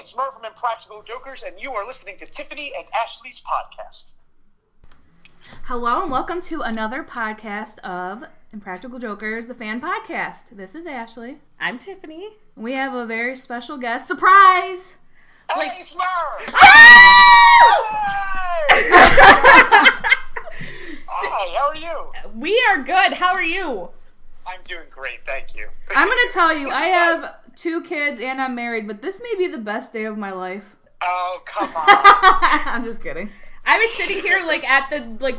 it's Murr from Impractical Jokers, and you are listening to Tiffany and Ashley's podcast. Hello, and welcome to another podcast of Impractical Jokers, the fan podcast. This is Ashley. I'm Tiffany. We have a very special guest. Surprise! Hey, it's Murr! Hi, how are you? We are good. How are you? I'm doing great, thank you. I'm going to tell you, I have 2 kids and I'm married, but this may be the best day of my life. Oh, come on. I'm just kidding. I was sitting here,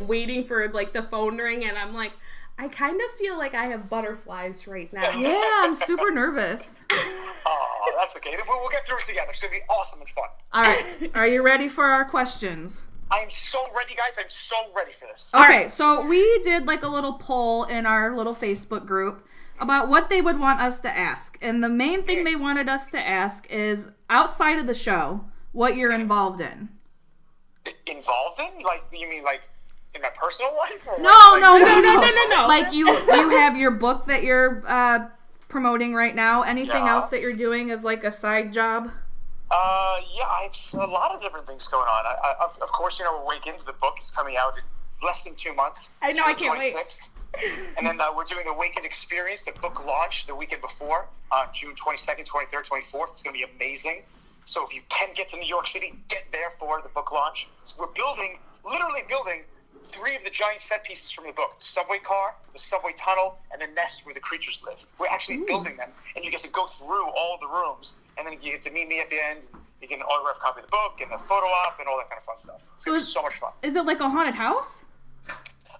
waiting for, the phone ring, and I'm like, I kind of feel like I have butterflies right now. Yeah, I'm super nervous. Oh, that's okay. We'll get through it together. It's going to be awesome and fun. All right. Are you ready for our questions? I'm so ready, guys. I'm so ready for this. Okay, so we did a little poll in our little Facebook group about what they would want us to ask. And the main thing they wanted us to ask is, outside of the show, what you're involved in. Involved in? You mean in my personal life? Or No. Like you have your book that you're promoting right now. Anything else that you're doing is a side job? Yeah, I have a lot of different things going on. Of course, Awakens, the book is coming out in less than 2 months. I know, I can't wait. And then we're doing the Awakens Experience, the book launch the weekend before, June 22nd, 23rd, 24th. It's going to be amazing. So if you can get to New York City, get there for the book launch. So we're literally building 3 of the giant set pieces from the book. The subway car, the subway tunnel, and the nest where the creatures live. We're actually building them, and you get to go through all the rooms, and then you get to meet me at the end. You get an autographed copy of the book, and a photo op, and all that kind of fun stuff. So it's so much fun. Is it like a haunted house?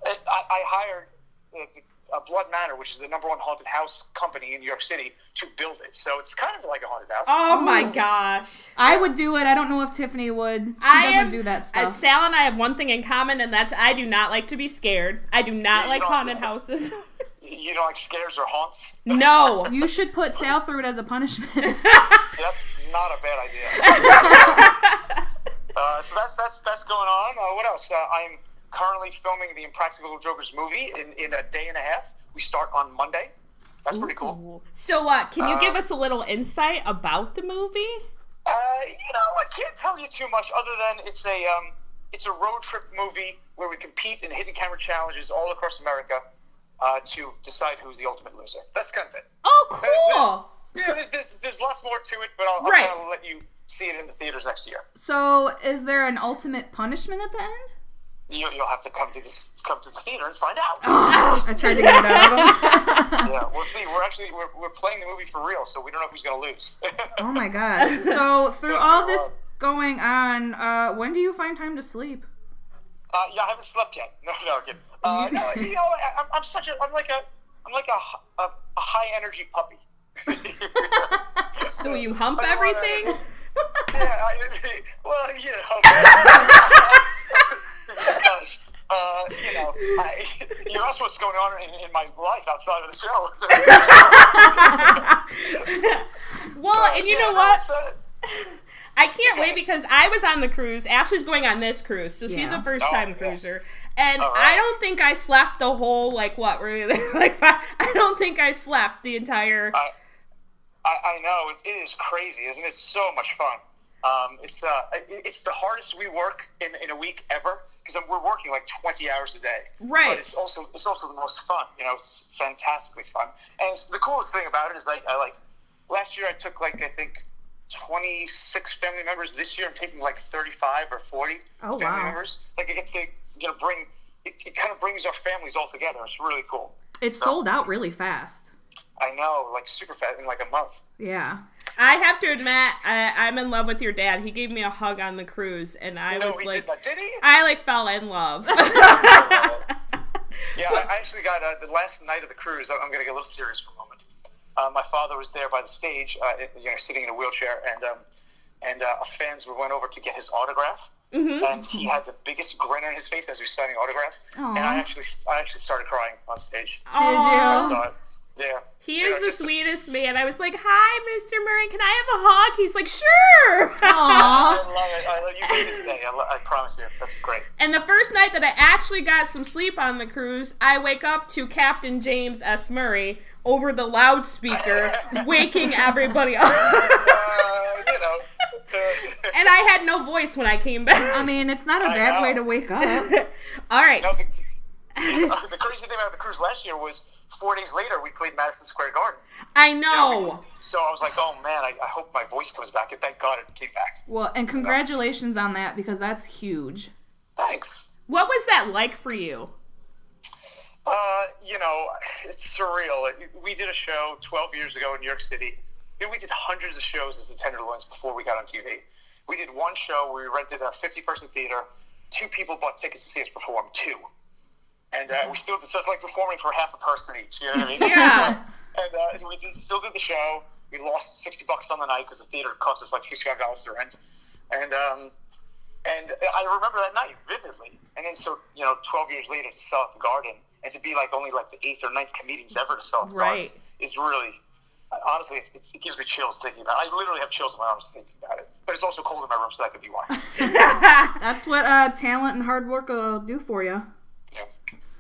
I hired Blood Manor, which is the #1 haunted house company in New York City, to build it. So it's kind of like a haunted house. Oh my gosh. I would do it. I don't know if Tiffany would. She doesn't do that stuff. Sal and I have one thing in common, and that's I do not like to be scared. I do not like haunted houses. You don't like scares or haunts? No. You should put Sal through it as a punishment. That's not a bad idea. So that's going on. What else? I'm currently filming the Impractical Jokers movie in a day and a half. We start on Monday. That's pretty cool. So, can you give us a little insight about the movie? I can't tell you too much other than it's a road trip movie where we compete in hidden camera challenges all across America to decide who's the ultimate loser. That's kind of it. Oh, cool. There's lots more to it, but I'll kind of let you see it in the theaters next year. So, is there an ultimate punishment at the end? You'll have to come to the theater and find out. I tried to get it out of them. Yeah, we'll see. We're playing the movie for real, so we don't know who's going to lose. Oh my gosh! So through all this going on, when do you find time to sleep? I haven't slept yet. No, kid. I'm like a high energy puppy. So you hump everything? Yeah. Gosh, you asked what's going on in my life outside of the show. Well, and you know what? I can't wait because I was on the cruise. Ashley's going on this cruise, so she's a first-time cruiser. And I don't think I slept the whole, I don't think I slept the entire... I know. It is crazy, isn't it? So much fun. It's the hardest we work in a week ever because we're working 20 hours a day. Right. But it's also the most fun. It's fantastically fun. And the coolest thing about it is last year I took I think 26 family members. This year I'm taking 35 or 40 family members. I get to bring it kind of brings our families all together. It's really cool. It sold out really fast. I know, super fast in a month. Yeah. I have to admit, I'm in love with your dad. He gave me a hug on the cruise, and I was did not. Did he? I fell in love. Yeah, I actually got the last night of the cruise. I'm going to get a little serious for a moment. My father was there by the stage, sitting in a wheelchair, and fans went over to get his autograph. Mm-hmm. And he had the biggest grin on his face as he was signing autographs. Aww. And I actually started crying on stage. Did you? I saw it. Yeah. He is the sweetest man. I was like, "Hi, Mr. Murray, can I have a hug?" He's like, "Sure." Aww. I love it. I love you this day. I promise you. That's great. And the first night that I actually got some sleep on the cruise, I wake up to Captain James S. Murray over the loudspeaker, waking everybody up. And I had no voice when I came back. I mean, it's not a bad way to wake up. All right. No, the crazy thing about the cruise last year was 4 days later we played Madison Square Garden. I know. So I was like, oh man, I hope my voice comes back. And thank God it came back. Well, and congratulations on that, because that's huge. Thanks. What was that like for you? It's surreal. We did a show 12 years ago in New York City. We did hundreds of shows as the Tenderloins before we got on TV. We did one show where we rented a 50-person theater. 2 people bought tickets to see us perform. 2. And we still did, so it's like performing for half a person each. You know what I mean? Yeah. And we still did the show. We lost $60 on the night because the theater cost us like $65 to rent. And I remember that night vividly. And then 12 years later to sell at the Garden, and to be only the 8th or 9th comedians ever to sell at the Garden is really, honestly, it gives me chills thinking about it. I literally have chills in my arms thinking about it. But it's also cold in my room, so that could be why. That's what talent and hard work will do for you. Yeah.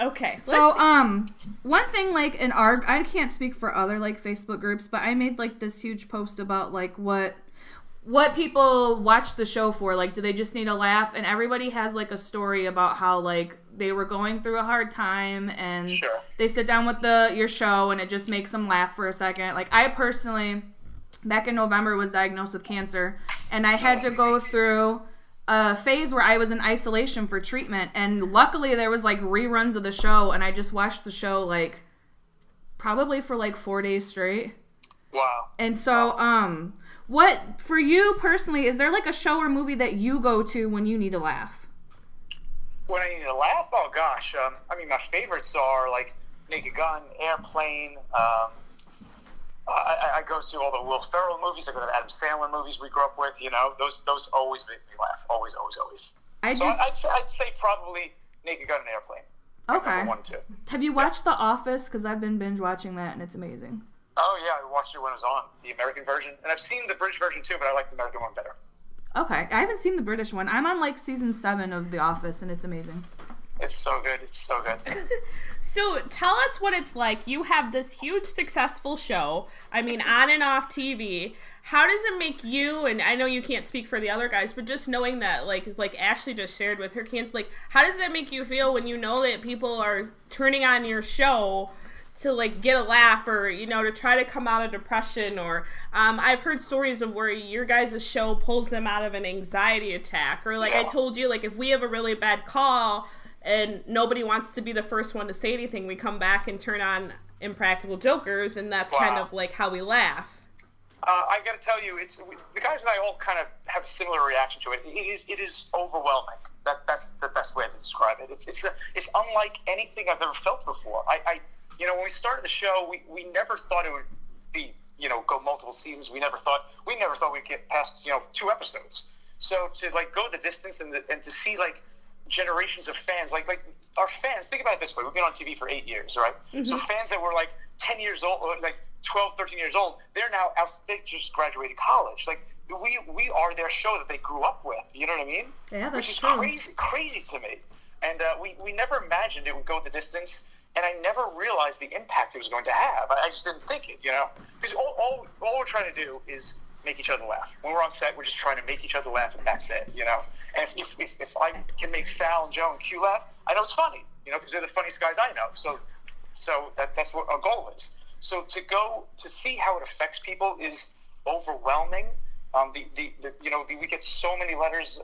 Okay. So, one thing, in our, I can't speak for other, Facebook groups, but I made, this huge post about, what people watch the show for. Do they just need a laugh? And everybody has, a story about how, they were going through a hard time, and they sit down with your show, and it just makes them laugh for a second. I personally, back in November, was diagnosed with cancer, and I had to go through a phase where I was in isolation for treatment, and luckily there was, reruns of the show, and I just watched the show, probably for, 4 days straight. Wow. And so, what, for you personally, is there, a show or movie that you go to when you need to laugh? When I need to laugh? Oh, gosh. My favorites are, Naked Gun, Airplane. I go to all the Will Ferrell movies. I go to the Adam Sandler movies we grew up with. Those always make me laugh. Always, always, always. I'd say probably Naked Gun and Airplane. Okay. Number 1 and 2. Have you watched The Office? Because I've been binge watching that, and it's amazing. Oh, yeah. I watched it when it was on, the American version. And I've seen the British version, too, but I like the American one better. Okay. I haven't seen the British one. I'm on, season 7 of The Office, and it's amazing. It's so good. It's so good. So tell us what it's like. You have this huge successful show. On and off TV. How does it make you, and I know you can't speak for the other guys, but just knowing that, like Ashley just shared with her how does that make you feel when you know that people are turning on your show to get a laugh, or to try to come out of depression, or I've heard stories of where your guys' show pulls them out of an anxiety attack, or I told you, if we have a really bad call and nobody wants to be the first one to say anything, we come back and turn on Impractical Jokers, and that's kind of how we laugh. I got to tell you, the guys and I all kind of have a similar reaction to it. It is overwhelming. That's the best way to describe it. It's unlike anything I've ever felt before. When we started the show, we never thought it would be, go multiple seasons. We never thought we'd get past, 2 episodes. So to go the distance and to see generations of fans, our fans, think about it this way. We've been on TV for 8 years, right? Mm-hmm. So fans that were 10 years old, 12, 13 years old, they're now out, they just graduated college. We are their show that they grew up with. You know what I mean? Yeah, that's Which is true. crazy to me. And we never imagined it would go the distance. And I never realized the impact it was going to have. I just didn't think it, Because all we're trying to do is make each other laugh. When we're on set, we're just trying to make each other laugh, and that's it, And if I can make Sal and Joe and Q laugh, I know it's funny, because they're the funniest guys I know. So that's what our goal is. So to go to see how it affects people is overwhelming. We get so many letters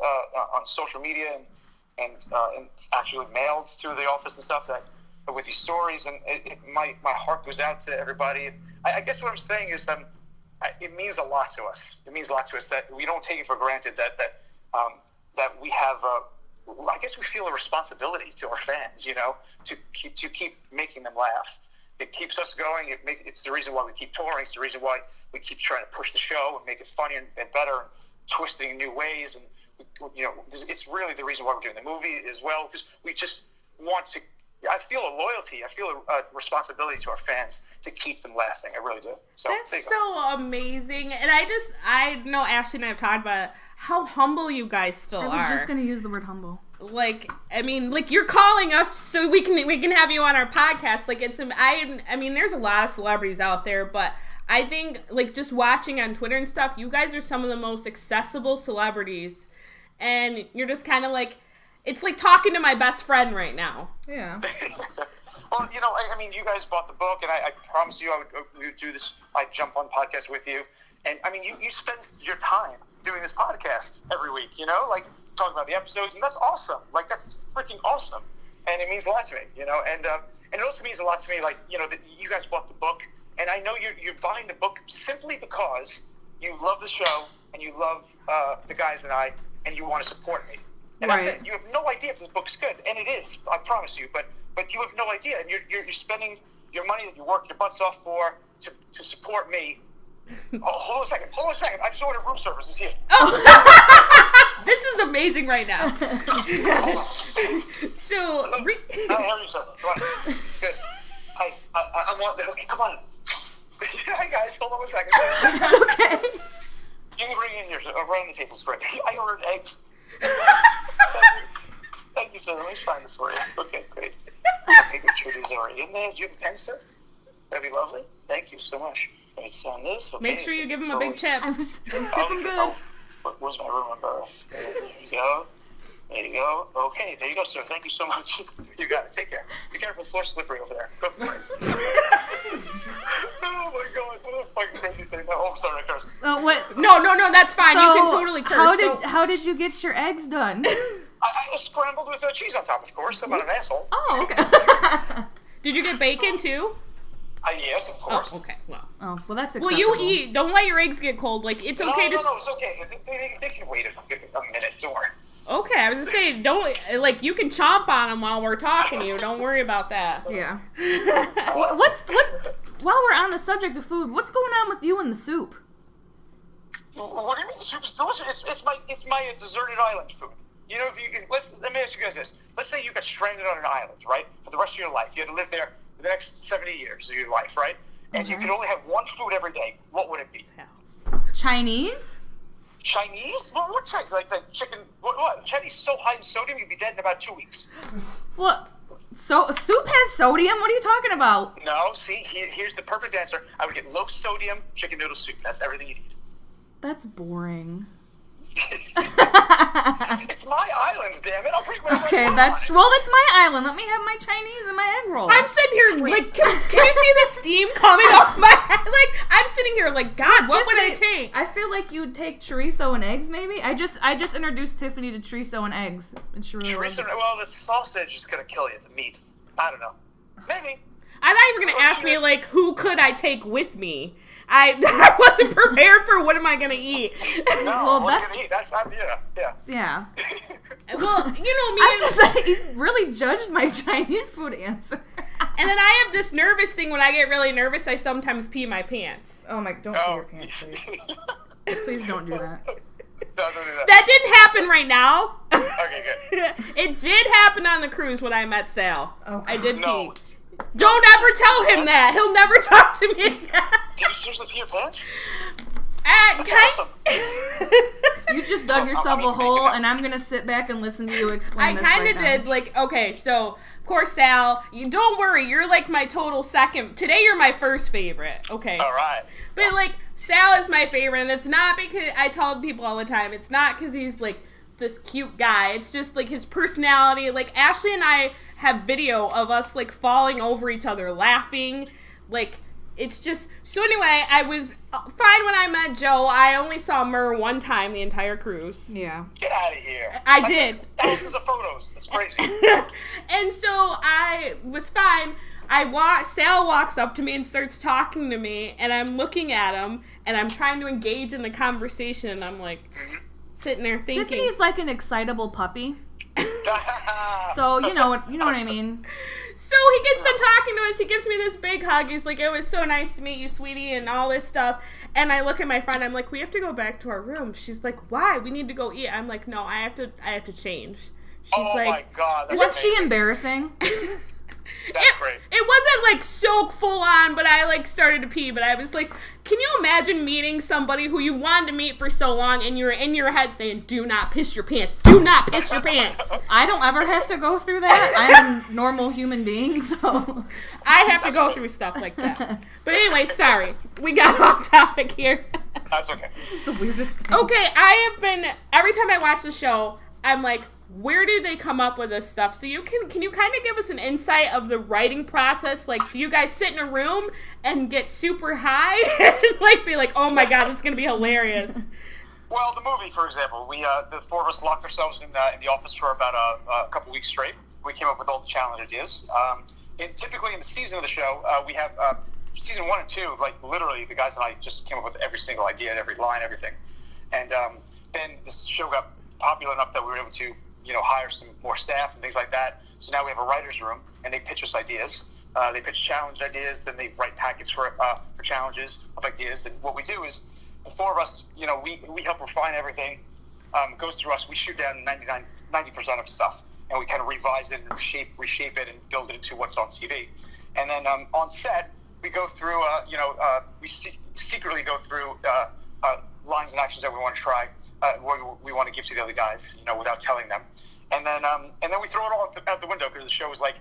on social media and actually mailed to the office and stuff with these stories, and my heart goes out to everybody. I guess what I'm saying is it means a lot to us. It means a lot to us that we don't take it for granted that we have I guess we feel a responsibility to our fans, to keep making them laugh. It keeps us going. It's the reason why we keep touring. It's the reason why we keep trying to push the show and make it funny and better, and twisting in new ways. And it's really the reason why we're doing the movie as well, because we just want to. I feel a loyalty. I feel a responsibility to our fans to keep them laughing. I really do. So, that's so amazing. And I know Ashley and I have talked about how humble you guys still are. I was just going to use the word humble. You're calling us so we can have you on our podcast. There's a lot of celebrities out there, but I think, like, just watching on Twitter and stuff, you guys are some of the most accessible celebrities. And you're just kind of like, it's like talking to my best friend right now. Yeah. Well, you know, I mean, you guys bought the book, and I promised you we would do this. I'd jump on podcasts with you. And, I mean, you spend your time doing this podcast every week, you know? Like, talking about the episodes, and that's awesome. Like, that's freaking awesome. And it means a lot to me, you know? And it also means a lot to me, like, you know, that you guys bought the book. And I know you're buying the book simply because you love the show, and you love the guys and I, and you want to support me. And right. I said, you have no idea if this book's good. And it is, I promise you. But you have no idea. And you're spending your money that you work your butts off for to support me. Oh, hold on a second. I just ordered room service. It's here. Oh. This is amazing right now. So, how are you, sir? Good. Hi. I'm on. Okay, come on. Hi, guys. Hold on a second. It's okay. You can bring in yours. Around the table spread. I ordered eggs. Thank you, sir. Let me sign this for you. Okay, great. Maybe Trudy's already in there. Do you have a pen, sir? That'd be lovely. Thank you so much. Let's sign this. Okay. Make sure you give him a big tip. I'm tipping good. Where's my room number? There you go. There you go. Okay, there you go, sir. Thank you so much. You got it. Take care. Be careful. The floor's slippery over there. Go for it. Oh, my God. What a fucking crazy thing. Oh, I'm sorry, I cursed. What? No, that's fine. So, you can totally curse. How did you get your eggs done? I scrambled with cheese on top, of course. I'm not an asshole. Oh, okay. Did you get bacon, too? Yes, of course. Oh, okay. Well, that's acceptable. Well, you eat. Don't let your eggs get cold. Like, it's okay to... No, it's okay. They can wait a minute. Don't worry. Okay, I was gonna say, don't, you can chomp on them while we're talking to you. Don't worry about that. Yeah. While we're on the subject of food, what's going on with you and the soup? What do you mean? The soup's delicious. It's my deserted island food. You know, let me ask you guys this. Let's say you got stranded on an island, right? For the rest of your life. You had to live there for the next 70 years of your life, right? And you could only have one food every day. What would it be? Chinese? Chinese? What Chinese? Like the chicken? What? Chinese so high in sodium, you'd be dead in about 2 weeks. What? So soup has sodium? What are you talking about? No, see, here's the perfect answer. I would get low sodium chicken noodle soup. That's everything you need. That's boring. It's my island, damn it. I'll bring whatever I want. That's my island. Let me have my Chinese and my egg roll. I'm sitting here like, can you see the steam coming off my head? Like, I'm sitting here like, God, what would I take? I feel like you'd take chorizo and eggs, maybe. I just introduced Tiffany to chorizo and eggs, and she really chorizo. Well, the sausage is gonna kill you. The meat. I don't know. Maybe. I thought you were gonna ask me like, who could I take with me? I wasn't prepared for what am I gonna eat. No, well, what are you gonna eat? Yeah. Well, you know me. You really judged my Chinese food answer. And then I have this nervous thing. When I get really nervous, I sometimes pee my pants. Oh my! Don't pee your pants, please. Please don't do that. No, don't do that. That didn't happen right now. Okay, good. It did happen on the cruise when I met Sal. Oh, I did no. pee. Don't ever tell him that. He'll never talk to me again. Did you seriously pee your pants? That's awesome. You just dug yourself a hole, and I'm gonna sit back and listen to you explain this. I kind of did. Like, okay, so of course, Sal, don't worry, you're like my total second. Today, you're my first favorite. Okay. All right. But like, Sal is my favorite, and it's not because I tell people all the time. It's not because he's like this cute guy. It's just like his personality. Like Ashley and I have video of us like falling over each other, laughing, like. It's just, so anyway, I was fine when I met Joe. I only saw Murr one time the entire cruise. Yeah. Get out of here. I did. Thousands of photos. That's crazy. And so I was fine. Sal walks up to me and starts talking to me, and I'm looking at him, and I'm trying to engage in the conversation, and I'm like, sitting there thinking. Tiffany's like an excitable puppy. So, you know what I mean. So he gets done talking to us. He gives me this big hug. He's like, it was so nice to meet you, sweetie, and all this stuff. And I look at my friend. I'm like, we have to go back to our room. She's like, why? We need to go eat. I'm like, no, I have to change. She's like, my God. Isn't she embarrassing? That's great. It wasn't like so full on, but I like started to pee. But I was like, can you imagine meeting somebody who you wanted to meet for so long, and you're in your head saying, "Do not piss your pants. Do not piss your pants." I don't ever have to go through that. I'm a normal human being, so I have to go through stuff like that. But anyway, sorry, we got off topic here. That's okay. This is the weirdest thing. Okay, I have been every time I watch the show, I'm like, where do they come up with this stuff? So can you kind of give us an insight of the writing process? Like, do you guys sit in a room and get super high and like be like, oh my god, this is gonna be hilarious? Well, the movie, for example, we the four of us locked ourselves in the office for about a couple weeks straight. We came up with all the challenge ideas. And typically in the season of the show, we have season 1 and 2. Like literally, the guys and I just came up with every single idea, every line, everything. And then this show got popular enough that we were able to, hire some more staff and things like that. So now we have a writer's room, and they pitch us ideas. They pitch challenge ideas, then they write packets for challenges of ideas. And what we do is, the four of us, we help refine everything. Goes through us. We shoot down 90% of stuff, and we kind of revise it and reshape it and build it into what's on TV. And then on set, we go through, we secretly go through lines and actions that we want to try, we want to give to the other guys, without telling them. And then we throw it all out the window because the show is like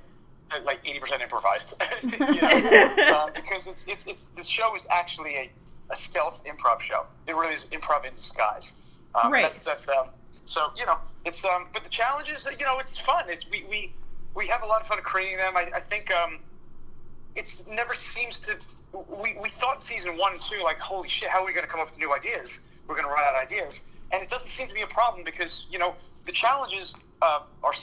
80% improvised. Because it's the show is actually a stealth improv show. It really is improv in disguise. Right. That's so it's but the challenges, it's fun. We have a lot of fun creating them. I think it's never seems to. We thought in season 1 and 2, like, holy shit, how are we going to come up with new ideas? We're going to run out of ideas, and it doesn't seem to be a problem because the challenges are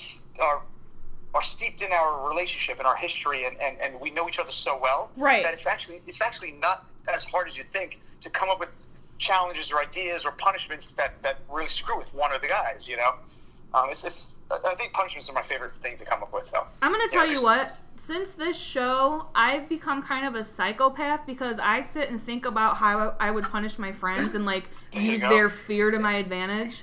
steeped in our relationship and our history, and we know each other so well, right, that it's actually not as hard as you think to come up with challenges or ideas or punishments that really screw with one of the guys. I think punishments are my favorite thing to come up with, though. I'm going to tell you what, since this show, I've become kind of a psychopath because I sit and think about how I would punish my friends and, like, use their fear to my advantage.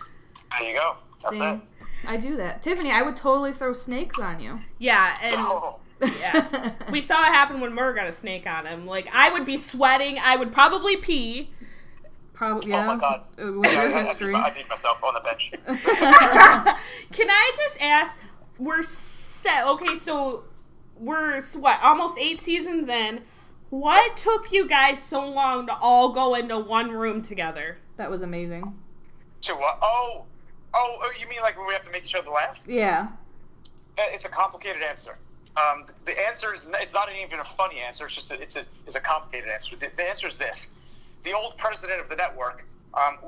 There you go. That's it. I do that. Tiffany, I would totally throw snakes on you. Yeah, and yeah. We saw it happen when Murr got a snake on him. Like, I would be sweating. I would probably pee. Probably, yeah. Oh my god. I beat myself on the bench. Can I just ask, okay, so we're, almost 8 seasons in. What took you guys so long to all go into one room together? That was amazing. To what? Oh, you mean like when we have to make each other laugh? Yeah. It's a complicated answer. The answer is, it's not even a funny answer. It's just it's a complicated answer. The answer is this: the old president of the network.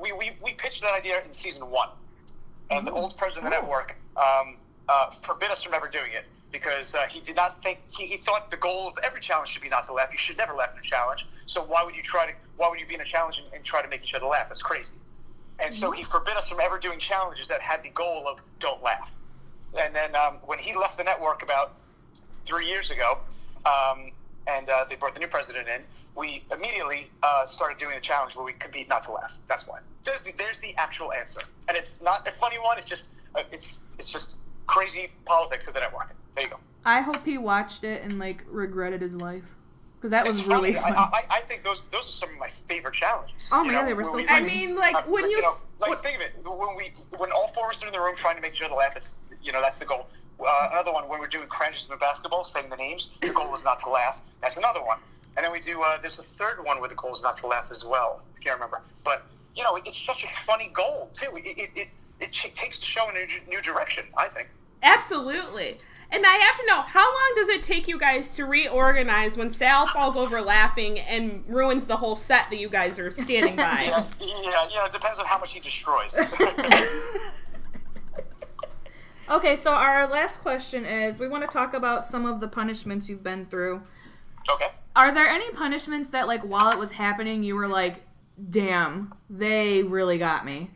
We pitched that idea in season 1, and the old president of the network forbid us from ever doing it because he did not think he thought the goal of every challenge should be not to laugh. You should never laugh in a challenge. So why would you be in a challenge and try to make each other laugh? That's crazy. And so he forbid us from ever doing challenges that had the goal of don't laugh. And then when he left the network about 3 years ago, and they brought the new president in, we immediately started doing a challenge where we compete not to laugh. That's why. There's the actual answer, and it's not a funny one. It's just crazy politics of the network. There you go. I hope he watched it and like regretted his life. Because that was really fun. I think those are some of my favorite challenges. Oh man, they were so funny. I mean, like when think of it, when all four of us are in the room trying to make each other laugh, it's that's the goal. Another one, when we're doing crunches in basketball, saying the names, the goal is not to laugh. That's another one. And then we do. There's a third one where the goal is not to laugh as well. I can't remember, but it's such a funny goal too. It takes the show in a new direction, I think. Absolutely. And I have to know, how long does it take you guys to reorganize when Sal falls over laughing and ruins the whole set that you guys are standing by? It depends on how much he destroys. Okay, so our last question is, we want to talk about some of the punishments you've been through. Okay. Are there any punishments that, like, while it was happening, you were like, damn, they really got me?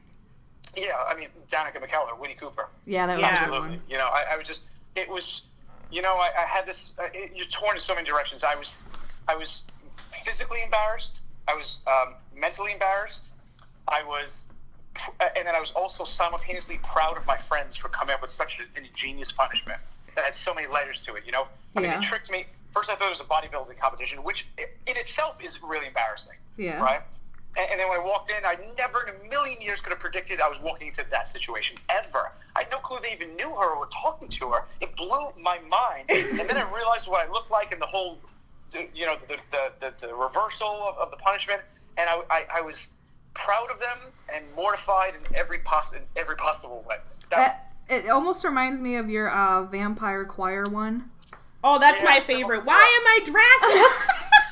Yeah, I mean, Danica McKellar, Winnie Cooper. Yeah, that was absolutely. I was just... It was, I had this. You're torn in so many directions. I was physically embarrassed. I was mentally embarrassed. And then I was also simultaneously proud of my friends for coming up with such an ingenious punishment. that had so many layers to it, you know? I mean, it tricked me. First, I thought it was a bodybuilding competition, which in itself is really embarrassing. Yeah. Right? And then when I walked in, I never in a million years could have predicted I was walking into that situation, ever. I had no clue they even knew her or were talking to her. It blew my mind. And then I realized what I looked like and the whole, you know, the reversal of the punishment. And I was proud of them and mortified in every possible way. It almost reminds me of your vampire choir one. Oh, that's my favorite. Why am I Dracula?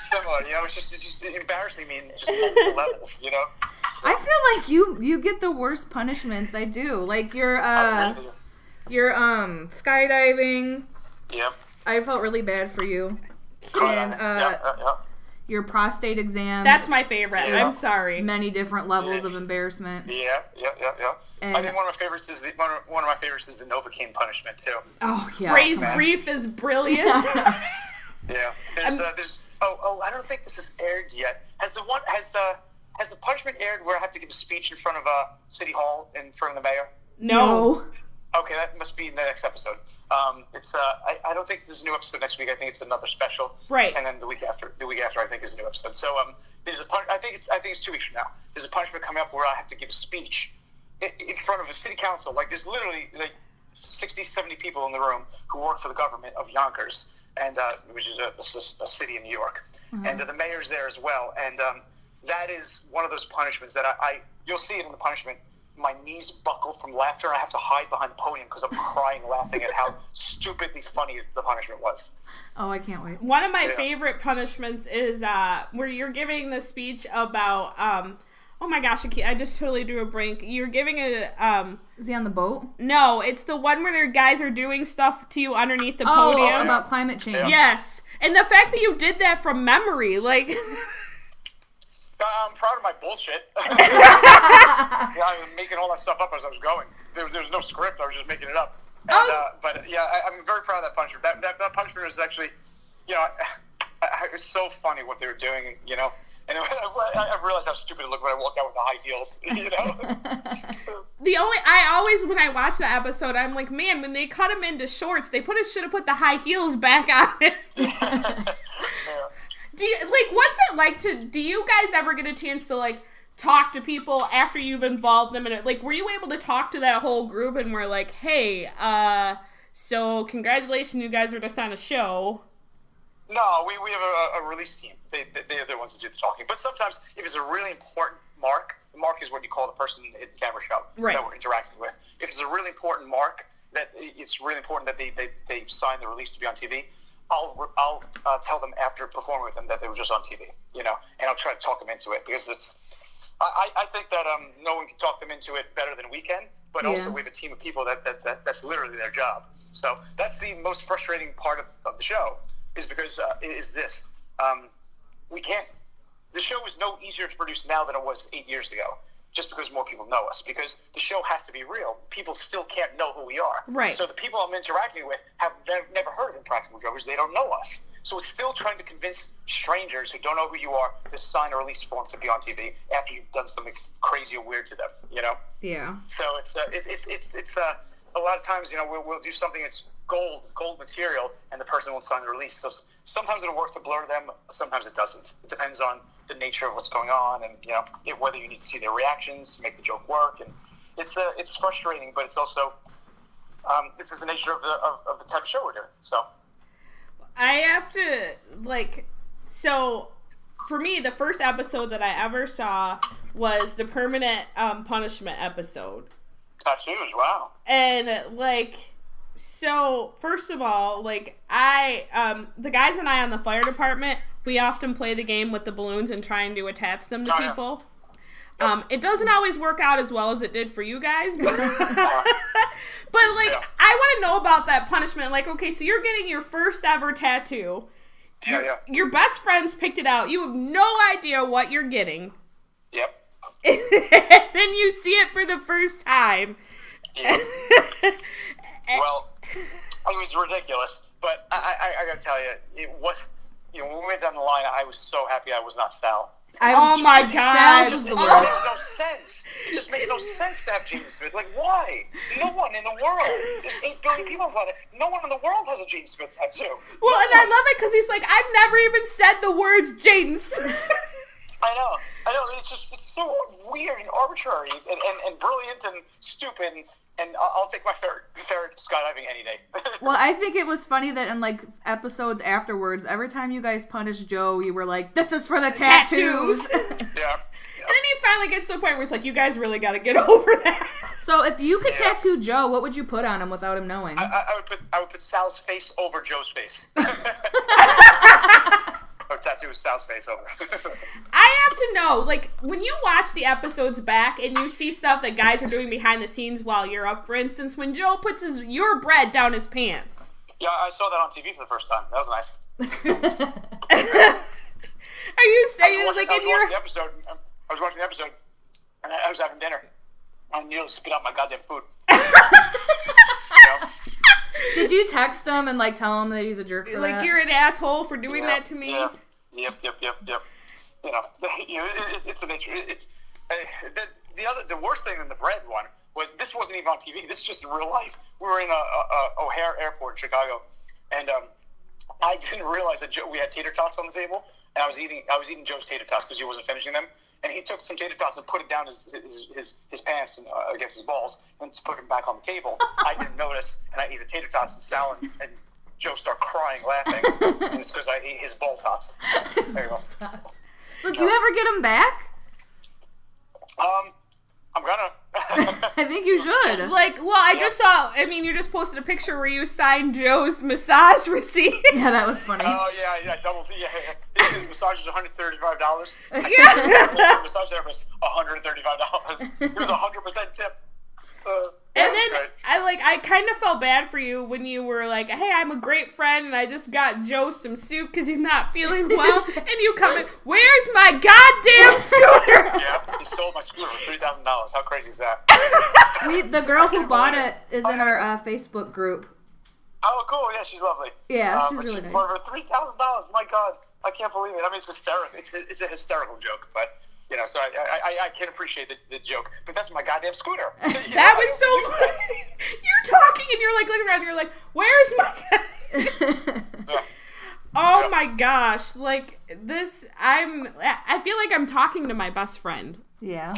Similar, you know, it's just embarrassing me in just multiple levels, you know? I feel like you get the worst punishments. I do. Like your skydiving. Yep. I felt really bad for you. And your prostate exam. That's my favorite. Yeah. I'm sorry. Many different levels of embarrassment. Yeah. And I think one of my favorites is the Novocaine punishment too. Oh yeah. Ray's brief is brilliant. Yeah. There's I don't think this has aired yet. Has the punishment aired where I have to give a speech in front of City Hall in front of the mayor? No. Okay, that must be in the next episode. I don't think there's a new episode next week. I think it's another special. Right. And then the week after I think is a new episode. So there's I think it's 2 weeks from now. There's a punishment coming up where I have to give a speech in front of a city council. Like there's literally like 60, 70 people in the room who work for the government of Yonkers, and which is a city in New York, and the mayor's there as well. And that is one of those punishments that you'll see it in the punishment. My knees buckle from laughter. I have to hide behind the podium because I'm crying laughing at how stupidly funny the punishment was. Oh, I can't wait. One of my favorite punishments is where you're giving the speech about oh my gosh, I just totally drew a blank. You're giving a Is he on the boat? No, it's the one where their guys are doing stuff to you underneath the podium. Oh, about climate change. Yeah. Yes. And the fact that you did that from memory, like I'm proud of my bullshit. I was making all that stuff up as I was going. There was no script. I was just making it up. And, but yeah, I'm very proud of that punishment. That punishment was actually, you know, it was so funny what they were doing, you know. And I realized how stupid it looked when I walked out with the high heels, you know. I always when I watch the episode, I'm like, man, when they cut him into shorts, they should have put the high heels back on. What's it like do you guys ever get a chance to like talk to people after you've involved them in it? Like, were you able to talk to that whole group and we're like, hey, so congratulations, you guys are just on a show? No, we have a release team. They're the ones that do the talking. But sometimes if it's a really important mark, the mark is what you call the person in the camera shot that we're interacting with. If it's a really important mark, that it's really important that they sign the release to be on TV, I'll tell them after performing with them that they were just on TV, you know, and I'll try to talk them into it because I think that no one can talk them into it better than we can, but also we have a team of people that's literally their job. So that's the most frustrating part of the show is because the show is no easier to produce now than it was 8 years ago. Just because more people know us, because the show has to be real. People still can't know who we are. Right. So the people I'm interacting with have never heard of Impractical Jokers. They don't know us. So it's still trying to convince strangers who don't know who you are to sign a release form to be on TV after you've done something crazy or weird to them. You know. Yeah. So it's a lot of times, you know, we'll do something that's gold material, and the person won't sign the release. So sometimes it'll work to blur them. Sometimes it doesn't. It depends on the nature of what's going on, and you know whether you need to see their reactions to make the joke work. And it's frustrating, but it's also this is the nature of the type of show we're doing. So I have to so for me, the first episode that I ever saw was the permanent punishment episode. Tattoos, wow. And so first of all, I the guys and I on the fire department, we often play the game with the balloons and trying to attach them to people. Yeah. It doesn't always work out as well as it did for you guys, but I want to know about that punishment. Like, okay, so you're getting your first ever tattoo. Your best friends picked it out. You have no idea what you're getting. Yep. Then you see it for the first time. Yeah. Well, it was ridiculous, but I gotta tell you, when we went down the line, I was so happy I was not Sal. Oh my God. It just makes no sense. It just makes no sense to have Jaden Smith. Like, why? No one in the world. There's 8 billion people on it. No one in the world has a Jaden Smith tattoo. Well, and I love it because he's like, I've never even said the words Jaden Smith. I know. It's so weird and arbitrary and brilliant and stupid. And I'll take my ferret skydiving any day. Well, I think it was funny that in, like, episodes afterwards, every time you guys punished Joe, you were like, this is for the tattoos. Yeah. And then he finally gets to a point where he's like, you guys really got to get over that. So if you could tattoo Joe, what would you put on him without him knowing? I would put Sal's face over Joe's face. Or tattoo Sal's face over. I have to know, like, when you watch the episodes back and you see stuff that guys are doing behind the scenes while you're up, for instance, when Joe puts your bread down his pants. Yeah, I saw that on TV for the first time. That was nice. Are you saying, like, in your... I was watching the episode, and I was having dinner. I nearly spit out my goddamn food. Did you text him and, like, tell him that he's a jerk for like, that? you're an asshole for doing that to me? Yeah. Yep. You know, it's an intro. The worst thing in the bread one was this wasn't even on TV. This is just in real life. We were in O'Hare Airport in Chicago, and I didn't realize that we had tater tots on the table, and I was eating Joe's tater tots because he wasn't finishing them. And he took some tater tots and put it down his pants and against his balls and just put them back on the table. I didn't notice, and I ate the tater tots and Sal and Joe start crying, laughing, and it's because I ate his ball tops. There you go. So do you ever get them back? I'm gonna. I think you should. Like, well, I just saw, I mean, you just posted a picture where you signed Joe's massage receipt. Yeah, that was funny. Oh, yeah, his massage is $135. Yeah. Massage therapist, $135. It was 100% tip. And then I kind of felt bad for you when you were like, hey, I'm a great friend and I just got Joe some soup because he's not feeling well. And you come in, where's my goddamn scooter? Yeah, he sold my scooter for $3,000. How crazy is that? The girl who bought it is in our Facebook group. Oh, cool. Yeah, she's lovely. Yeah, she's really nice. For $3,000, my God, I can't believe it. I mean, it's hysterical. It's a hysterical joke, but... You know, so I can appreciate the joke, but that's my goddamn scooter. That was so funny. You're talking and you're like looking around and you're like, where's my... Yeah. Oh my gosh. Like, I feel like I'm talking to my best friend. Yeah.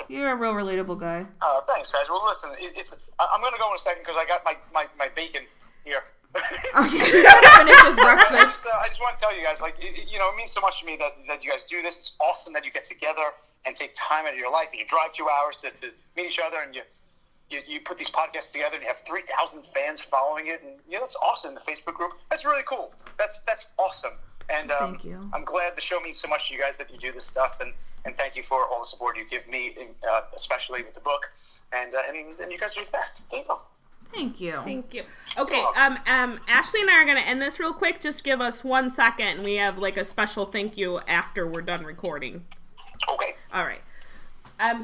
You're a real relatable guy. Thanks, guys. Well, listen, I'm going to go in a second because I got my bacon here. Okay, you gotta finish his breakfast. I just want to tell you guys, like, you know, it means so much to me that you guys do this. It's awesome that you get together and take time out of your life and you drive 2 hours to meet each other and you put these podcasts together and you have 3,000 fans following it, and you know, that's awesome. The Facebook group, that's really cool. That's awesome. And thank you. I'm glad the show means so much to you guys that you do this stuff, and thank you for all the support you give me, especially with the book. And you guys are the best. There you go. Thank you. Thank you. Okay, Ashley and I are going to end this real quick. Just give us 1 second, and we have, like, a special thank you after we're done recording. Okay. All right.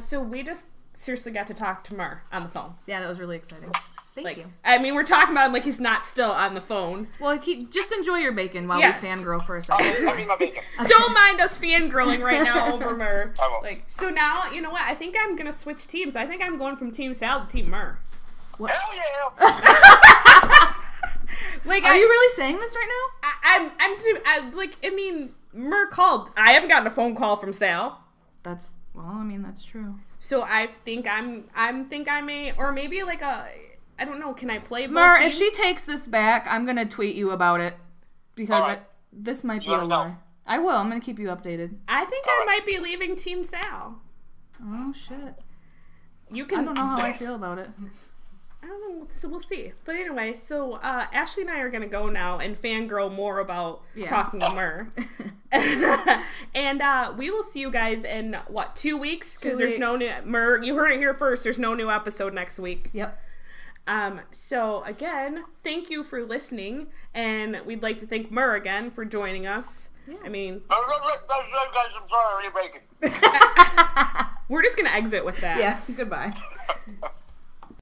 So we just seriously got to talk to Murr on the phone. Yeah, that was really exciting. Thank you. I mean, we're talking about him like he's not still on the phone. Well, just enjoy your bacon while we fangirl for a second. I mean my bacon. Don't mind us fangirling right now over Murr. I won't. Like, so now, you know what? I think I'm going to switch teams. I think I'm going from Team Sal to Team Murr. What? Hell yeah! Like, are you really saying this right now? Murr called. I haven't gotten a phone call from Sal. That's true. So I think I may, or maybe like I don't know, can I play both Murr, teams? if she takes this back, I'm going to tweet you about it. Because this might be a lie. I will. I'm going to keep you updated. I think I might be leaving Team Sal. Oh, shit. I don't know how I feel about it. I don't know, so we'll see. But anyway, so Ashley and I are going to go now and fangirl more about talking to Murr. And we will see you guys in, 2 weeks? Because there's no new... Murr, you heard it here first. There's no new episode next week. Yep. So, again, thank you for listening. And we'd like to thank Murr again for joining us. Yeah. I mean... I'm sorry, we're just going to exit with that. Yeah, goodbye.